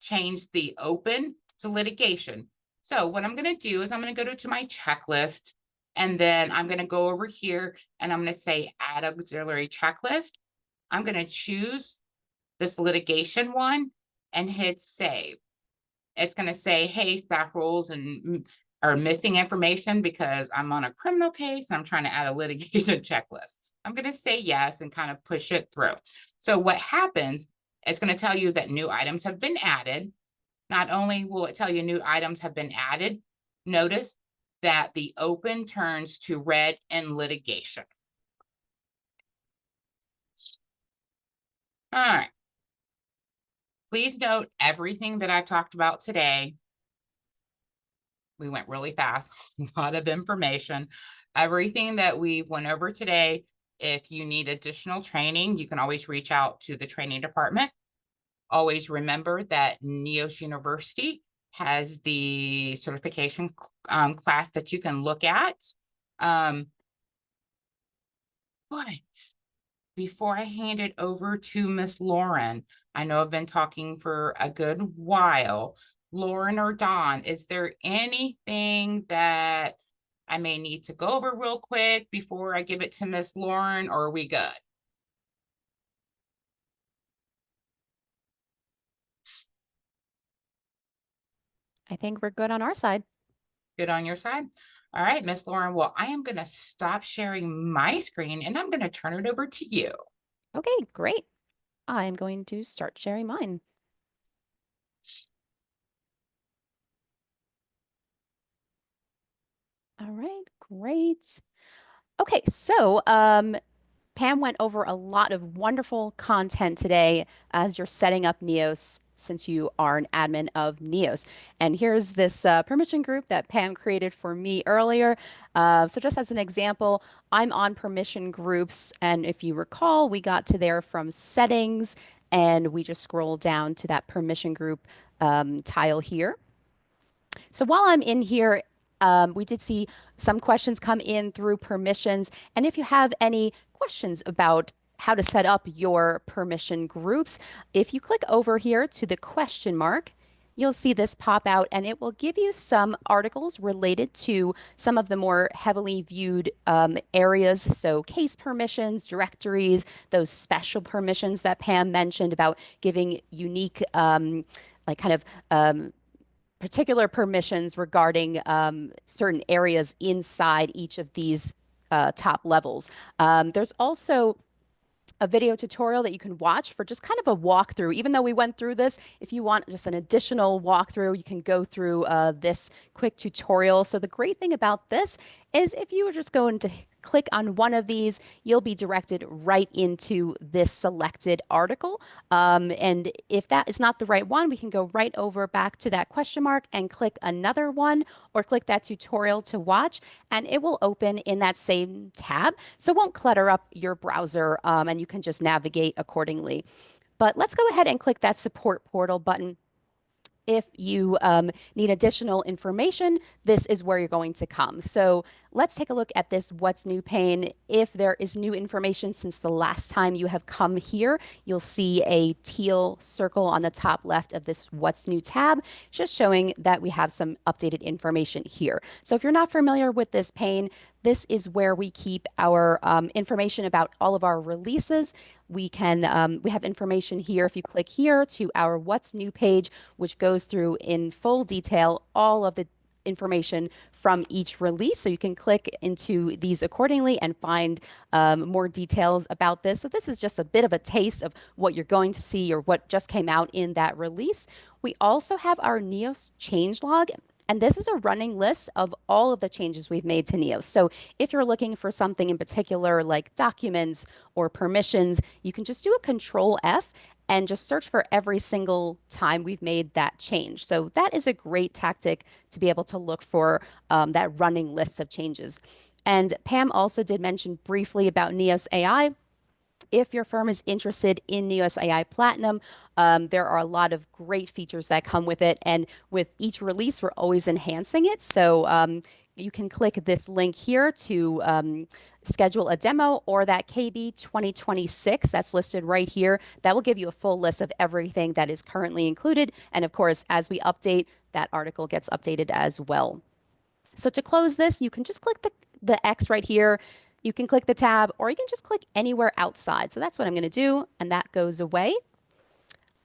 change the open to litigation. So what I'm going to do is I'm going to go to my checklist, and then I'm going to go over here and I'm going to say add auxiliary checklist. I'm going to choose this litigation one and hit save. It's going to say, hey, staff rules and are missing information because I'm on a criminal case and I'm trying to add a litigation checklist. I'm going to say yes and kind of push it through. So what happens, it's going to tell you that new items have been added. Not only will it tell you new items have been added, notice that the open turns to red in litigation. All right. Please note everything that I talked about today. We went really fast, a lot of information. Everything that we went over today, if you need additional training, you can always reach out to the training department. Always remember that NEOS University has the certification class that you can look at. But before I hand it over to Miss Lauren, I know I've been talking for a good while. Lauren or Dawn, is there anything that I may need to go over real quick before I give it to Miss Lauren, or are we good? I think we're good on our side. Good on your side? All right, Miss Lauren, well, I am going to stop sharing my screen and I'm going to turn it over to you. Okay, great. I'm going to start sharing mine. All right, great. Okay, so Pam went over a lot of wonderful content today as you're setting up NEOS since you are an admin of NEOS. And here's this permission group that Pam created for me earlier. So just as an example, I'm on permission groups. And if you recall, we got to there from settings and we just scroll down to that permission group tile here. So while I'm in here, we did see some questions come in through permissions. And if you have any questions about how to set up your permission groups, if you click over here to the question mark, you'll see this pop out and it will give you some articles related to some of the more heavily viewed areas. So case permissions, directories, those special permissions that Pam mentioned about giving unique like kind of particular permissions regarding certain areas inside each of these top levels. There's also a video tutorial that you can watch for just kind of a walkthrough. Even though we went through this, if you want just an additional walkthrough, you can go through this quick tutorial. So the great thing about this is if you were just going to click on one of these, you'll be directed right into this selected article. And if that is not the right one, we can go right over back to that question mark and click another one or click that tutorial to watch, and it will open in that same tab. So it won't clutter up your browser, and you can just navigate accordingly. But let's go ahead and click that support portal button. If you need additional information, this is where you're going to come. So let's take a look at this What's New pane. If there is new information since the last time you have come here, you'll see a teal circle on the top left of this What's New tab, just showing that we have some updated information here. So if you're not familiar with this pane, this is where we keep our information about all of our releases. We have information here. If you click here to our What's New page, which goes through in full detail all of the information from each release. So you can click into these accordingly and find more details about this. So this is just a bit of a taste of what you're going to see or what just came out in that release. We also have our Neos changelog. And this is a running list of all of the changes we've made to Neos. So if you're looking for something in particular like documents or permissions, you can just do a Control F and just search for every single time we've made that change. So that is a great tactic to be able to look for that running list of changes. And Pam also did mention briefly about Neos AI. If your firm is interested in Neos AI Platinum, there are a lot of great features that come with it. And with each release, we're always enhancing it. So you can click this link here to schedule a demo, or that KB 2026 that's listed right here. That will give you a full list of everything that is currently included. And of course, as we update, that article gets updated as well. So to close this, you can just click the X right here. You can click the tab, or you can just click anywhere outside. So that's what I'm going to do, and that goes away.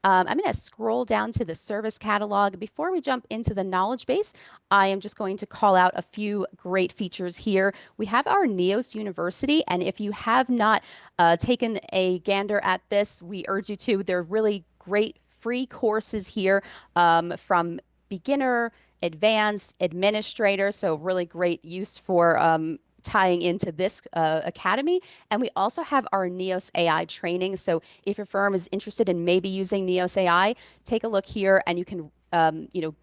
I'm going to scroll down to the service catalog. Before we jump into the knowledge base, I am just going to call out a few great features here. We have our Neos University, and if you have not taken a gander at this, we urge you to. They're really great free courses here from beginner, advanced, administrator, so really great use for tying into this academy. And we also have our Neos AI training. So if your firm is interested in maybe using Neos AI, take a look here and you can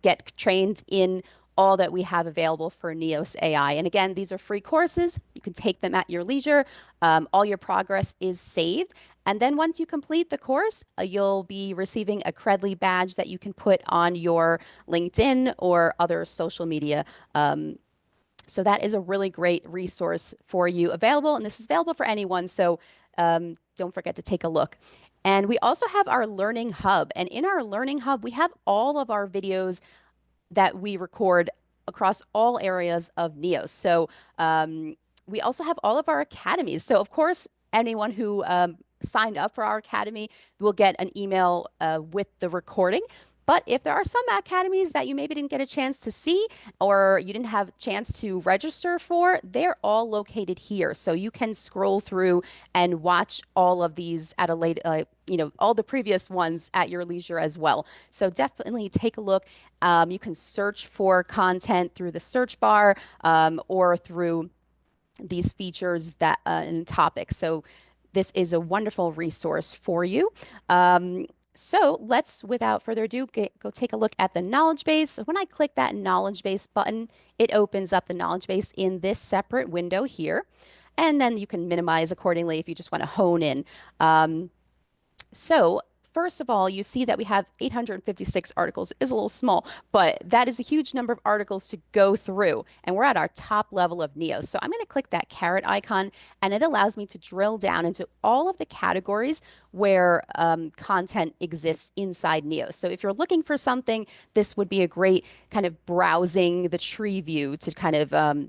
get trained in all that we have available for Neos AI. And again, these are free courses. You can take them at your leisure. All your progress is saved. And then once you complete the course, you'll be receiving a Credly badge that you can put on your LinkedIn or other social media. So that is a really great resource for you available, and this is available for anyone. So don't forget to take a look. And we also have our Learning Hub. And in our Learning Hub, we have all of our videos that we record across all areas of Neos. So we also have all of our academies. So of course, anyone who signed up for our academy will get an email with the recording. But if there are some academies that you maybe didn't get a chance to see or you didn't have a chance to register for, they're all located here. So you can scroll through and watch all of these at a later, all the previous ones at your leisure as well. So definitely take a look. You can search for content through the search bar or through these features that and topics. So this is a wonderful resource for you. So let's, without further ado, go take a look at the knowledge base. So when I click that knowledge base button, it opens up the knowledge base in this separate window here. And then you can minimize accordingly if you just want to hone in. So first of all, you see that we have 856 articles. It is a little small, but that is a huge number of articles to go through. And we're at our top level of Neos. So I'm going to click that caret icon, and it allows me to drill down into all of the categories where content exists inside Neos. So if you're looking for something, this would be a great kind of browsing the tree view to kind of,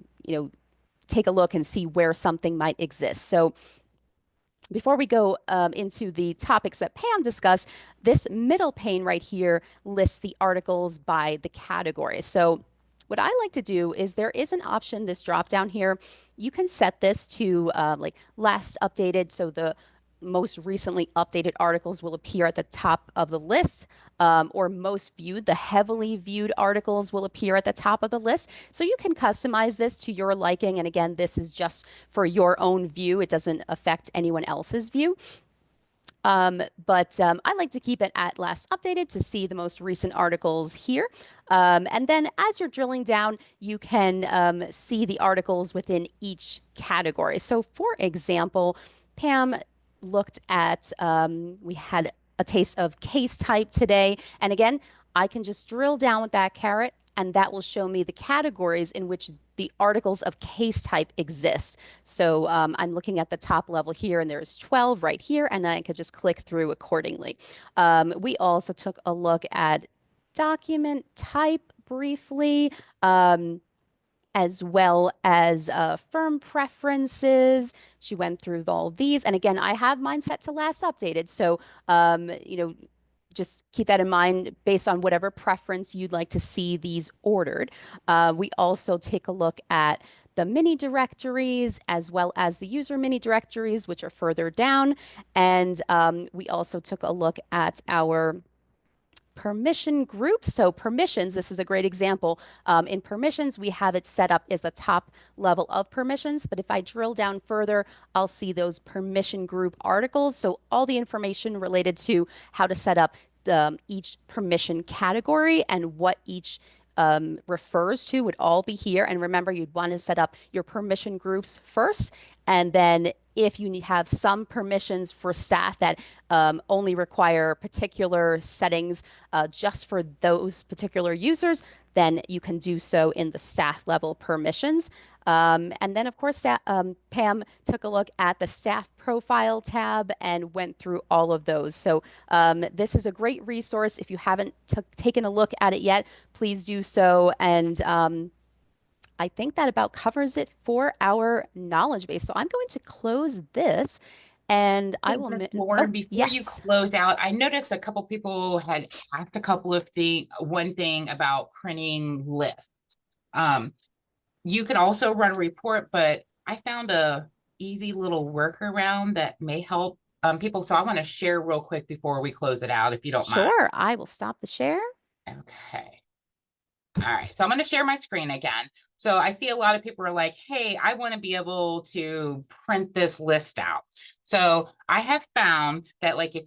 take a look and see where something might exist. So before we go into the topics that Pam discussed, this middle pane right here lists the articles by the category. So what I like to do is there is an option, this drop down here. You can set this to like last updated. So the most recently updated articles will appear at the top of the list, or most viewed, the heavily viewed articles will appear at the top of the list. So you can customize this to your liking. And again, this is just for your own view. It doesn't affect anyone else's view. But I like to keep it at last updated to see the most recent articles here. And then as you're drilling down, you can see the articles within each category. So for example, Pam looked at, we had a taste of case type today. And again, I can just drill down with that caret and that will show me the categories in which the articles of case type exist. So I'm looking at the top level here, and there's 12 right here, and then I could just click through accordingly. We also took a look at document type briefly. As well as firm preferences. She went through all these. And again, I have mine set to last updated. So, just keep that in mind based on whatever preference you'd like to see these ordered. We also take a look at the mini directories as well as the user mini directories, which are further down. And we also took a look at our permission groups. So permissions, this is a great example. In permissions, we have it set up as the top level of permissions. But if I drill down further, I'll see those permission group articles. So all the information related to how to set up each permission category and what each refers to would all be here. And remember, you'd want to set up your permission groups first. And then if you have some permissions for staff that only require particular settings just for those particular users, then you can do so in the staff level permissions. And then, of course, Pam took a look at the staff profile tab and went through all of those. So this is a great resource. If you haven't taken a look at it yet, please do so. And I think that about covers it for our knowledge base. So I'm going to close this and I Hey, will, Miss oh, Lauren, before you yes, close out, I noticed a couple people had asked a couple of one thing about printing lists. Um, you could also run a report, but I found a easy little workaround that may help people. So I want to share real quick before we close it out, if you don't mind. sure. I will stop the share. Okay. All right, so I'm going to share my screen again. So I see a lot of people are like, hey, I want to be able to print this list out. So I have found that like if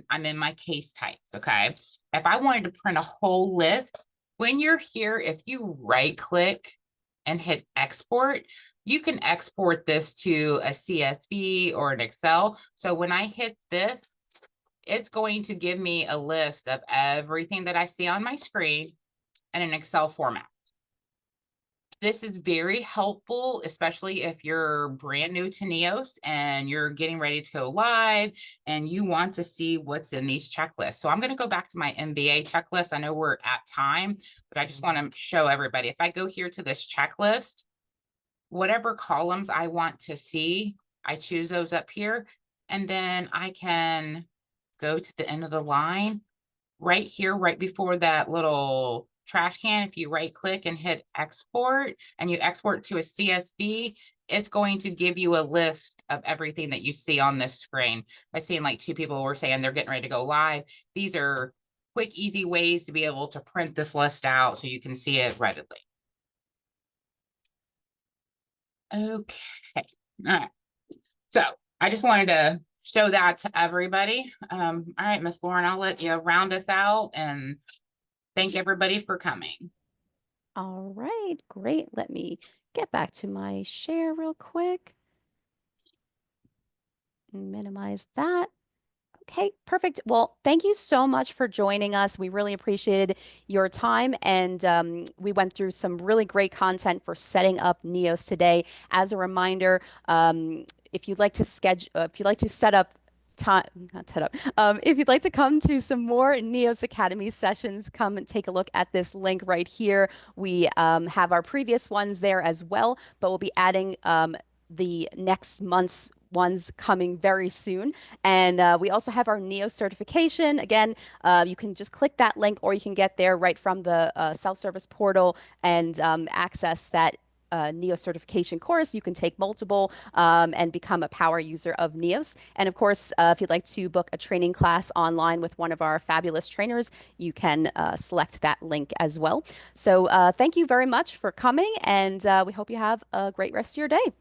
I'm in my case type, okay? If I wanted to print a whole list, when you're here, if you right click and hit export, you can export this to a CSV or an Excel. So when I hit this, it's going to give me a list of everything that I see on my screen in an Excel format. This is very helpful, especially if you're brand new to Neos and you're getting ready to go live and you want to see what's in these checklists. So I'm going to go back to my MBA checklist. I know we're at time, but I just want to show everybody. If I go here to this checklist, whatever columns I want to see, I choose those up here. And then I can go to the end of the line right here, right before that little trash can. If you right click and hit export and you export to a CSV, it's going to give you a list of everything that you see on this screen. I've seen like two people were saying they're getting ready to go live. These are quick, easy ways to be able to print this list out so you can see it readily. Okay. All right. So I just wanted to show that to everybody. All right, Miss Lauren, I'll let you round us out and thank everybody for coming. All right, great. Let me get back to my share real quick. Minimize that. Okay, perfect. Well, thank you so much for joining us. We really appreciated your time, and we went through some really great content for setting up Neos today. As a reminder, if you'd like to set up time, not set up, if you'd like to come to some more Neos Academy sessions, come and take a look at this link right here. We have our previous ones there as well, but we'll be adding the next month's ones coming very soon. And we also have our NEO certification. Again, you can just click that link or you can get there right from the self-service portal and access that Neos certification course. You can take multiple and become a power user of Neos. And of course, if you'd like to book a training class online with one of our fabulous trainers, you can select that link as well. So thank you very much for coming, and we hope you have a great rest of your day.